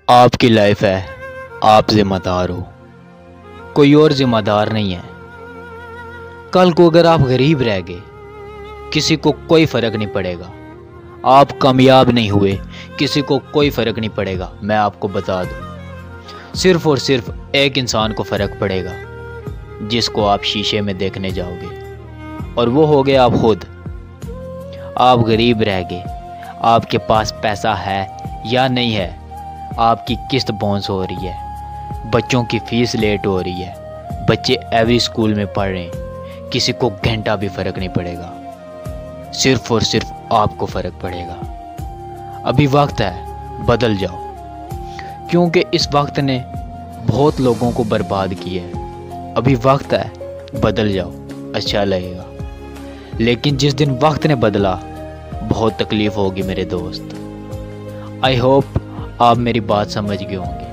آپ کی لائف ہے، آپ ذمہ دار ہو، کوئی اور ذمہ دار نہیں ہے۔ کل کو اگر آپ غریب رہ گئے، کسی کو کوئی فرق نہیں پڑے گا۔ آپ کامیاب نہیں ہوئے، کسی کو کوئی فرق نہیں پڑے گا۔ میں آپ کو بتا دوں، صرف اور صرف ایک انسان کو فرق پڑے گا، جس کو آپ شیشے میں دیکھنے جاؤ گے، اور وہ ہو گئے آپ خود۔ آپ غریب رہ گئے، آپ کے پاس پیسہ ہے یا نہیں ہے، آپ کی قسط بونس ہو رہی ہے، بچوں کی فیس لیٹ ہو رہی ہے، بچے ایوری اسکول میں پڑھ رہے ہیں، کسی کو گھنٹہ بھی فرق نہیں پڑے گا، صرف اور صرف آپ کو فرق پڑے گا۔ ابھی وقت ہے، بدل جاؤ، کیونکہ اس وقت نے بہت لوگوں کو برباد کیا ہے۔ ابھی وقت ہے، بدل جاؤ، اچھا لگے گا۔ لیکن جس دن وقت نے بدلا، بہت تکلیف ہوگی میرے دوست۔ آئی ہوپ آپ میری بات سمجھ گئے ہوں گے۔